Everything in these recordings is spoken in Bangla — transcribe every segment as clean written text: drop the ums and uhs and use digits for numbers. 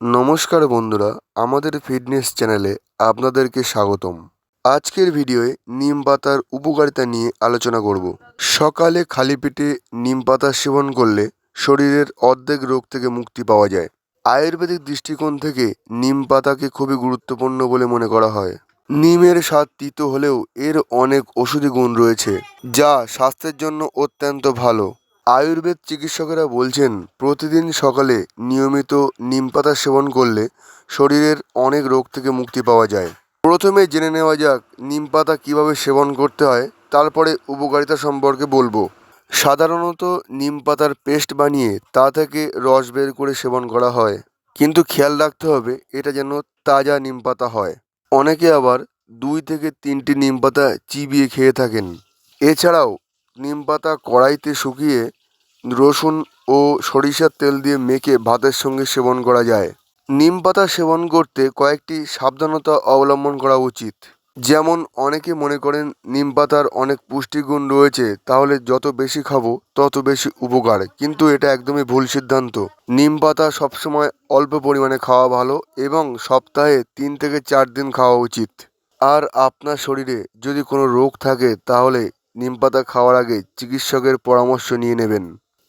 নমস্কার বন্ধুরা, আমাদের ফিটনেস চ্যানেলে আপনাদেরকে স্বাগতম। আজকের ভিডিওয়ে নিম পাতার উপকারিতা নিয়ে আলোচনা করব। সকালে খালি পেটে নিম পাতা সেবন করলে শরীরের অর্ধেক রোগ থেকে মুক্তি পাওয়া যায়। আয়ুর্বেদিক দৃষ্টিকোণ থেকে নিম পাতাকে খুবই গুরুত্বপূর্ণ বলে মনে করা হয়। নিমের স্বাদ তিতো হলেও এর অনেক ওষুধি গুণ রয়েছে, যা স্বাস্থ্যের জন্য অত্যন্ত ভালো। আয়ুর্বেদ চিকিৎসকেরা বলছেন, প্রতিদিন সকালে নিয়মিত নিম পাতা সেবন করলে শরীরের অনেক রোগ থেকে মুক্তি পাওয়া যায়। প্রথমে জেনে নেওয়া যাক নিম পাতা কীভাবে সেবন করতে হয়, তারপরে উপকারিতা সম্পর্কে বলবো। সাধারণত নিম পাতার পেস্ট বানিয়ে তা থেকে রস বের করে সেবন করা হয়, কিন্তু খেয়াল রাখতে হবে এটা যেন তাজা নিম পাতা হয়। অনেকে আবার 2 থেকে 3টি নিম পাতা চিবিয়ে খেয়ে থাকেন। এছাড়াও নিম পাতা কড়াইতে শুকিয়ে রসুন ও সরিষার তেল দিয়ে মেখে ভাতের সঙ্গে সেবন করা যায়। নিম পাতা সেবন করতে কয়েকটি সাবধানতা অবলম্বন করা উচিত। যেমন অনেকে মনে করেন নিম পাতার অনেক পুষ্টিগুণ রয়েছে, তাহলে যত বেশি খাবো তত বেশি উপকার, কিন্তু এটা একদমই ভুল সিদ্ধান্ত। নিম পাতা সবসময় অল্প পরিমাণে খাওয়া ভালো এবং সপ্তাহে 3 থেকে 4 দিন খাওয়া উচিত। আর আপনার শরীরে যদি কোনো রোগ থাকে তাহলে নিম পাতা খাওয়ার আগে চিকিৎসকের পরামর্শ নিয়ে নেবেন।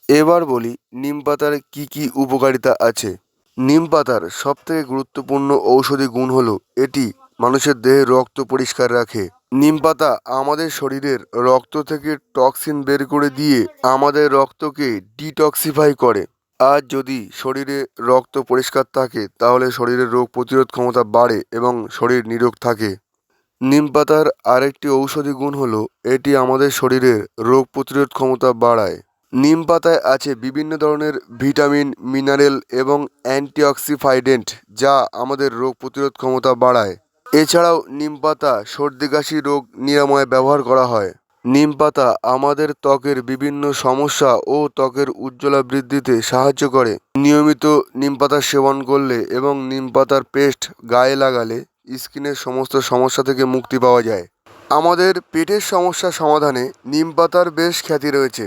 এবার বলি নিম পাতার কি কি উপকারিতা আছে। নিম পাতার সবথেকে গুরুত্বপূর্ণ ঔষধি গুণ হলো এটি মানুষের দেহে রক্ত পরিষ্কার রাখে। নিম পাতা আমাদের শরীরের রক্ত থেকে টক্সিন বের করে দিয়ে আমাদের রক্তকে ডিটক্সিফাই করে। আর যদি শরীরে রক্ত পরিষ্কার থাকে তাহলে শরীরের রোগ প্রতিরোধ ক্ষমতা বাড়ে এবং শরীর নিরোগ থাকে। নিম পাতার আরেকটি ঔষধি গুণ হলো এটি আমাদের শরীরের রোগ প্রতিরোধ ক্ষমতা বাড়ায়। নিম পাতায় আছে বিভিন্ন ধরনের ভিটামিন, মিনারেল এবং অ্যান্টিঅক্সিডেন্ট, যা আমাদের রোগ প্রতিরোধ ক্ষমতা বাড়ায়। এছাড়াও নিম পাতা সর্দি কাশি রোগ নিরাময়ে ব্যবহার করা হয়। নিম পাতা আমাদের ত্বকের বিভিন্ন সমস্যা ও ত্বকের উজ্জ্বলতা বৃদ্ধিতে সাহায্য করে। নিয়মিত নিম পাতা সেবন করলে এবং নিম পাতার পেস্ট গায়ে লাগালে স্কিনের সমস্ত সমস্যা থেকে মুক্তি পাওয়া যায়। আমাদের পেটের সমস্যা সমাধানে নিম পাতার বেশ খ্যাতি রয়েছে।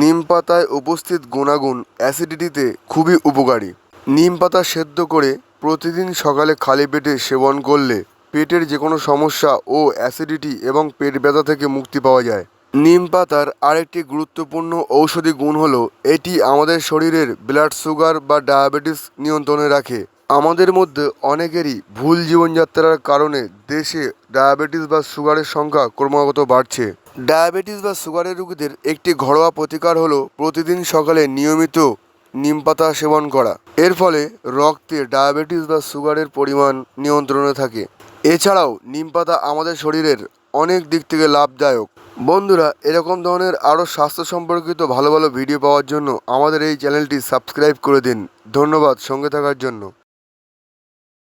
নিম পাতায় উপস্থিত গুণাগুণ অ্যাসিডিটিতে খুবই উপকারী। নিম পাতা সেদ্ধ করে প্রতিদিন সকালে খালি পেটে সেবন করলে পেটের যে কোনো সমস্যা ও অ্যাসিডিটি এবং পেট ব্যথা থেকে মুক্তি পাওয়া যায়। নিম পাতার আরেকটি গুরুত্বপূর্ণ ঔষধি গুণ হলো এটি আমাদের শরীরের ব্লাড সুগার বা ডায়াবেটিস নিয়ন্ত্রণে রাখে। আমাদের মধ্যে অনেকেরই ভুল জীবনযাত্রার কারণে দেশে ডায়াবেটিস বা সুগারের সংখ্যা ক্রমাগত বাড়ছে। ডায়াবেটিস বা সুগারের রোগীদের একটি ঘরোয়া প্রতিকার হলো প্রতিদিন সকালে নিয়মিত নিম পাতা সেবন করা। এর ফলে রক্তে ডায়াবেটিস বা সুগারের পরিমাণ নিয়ন্ত্রণে থাকে। এছাড়াও নিম পাতা আমাদের শরীরের অনেক দিক থেকে লাভদায়ক। বন্ধুরা, এরকম ধরনের আরও স্বাস্থ্য সম্পর্কিত ভালো ভালো ভিডিও পাওয়ার জন্য আমাদের এই চ্যানেলটি সাবস্ক্রাইব করে দিন। ধন্যবাদ সঙ্গে থাকার জন্য।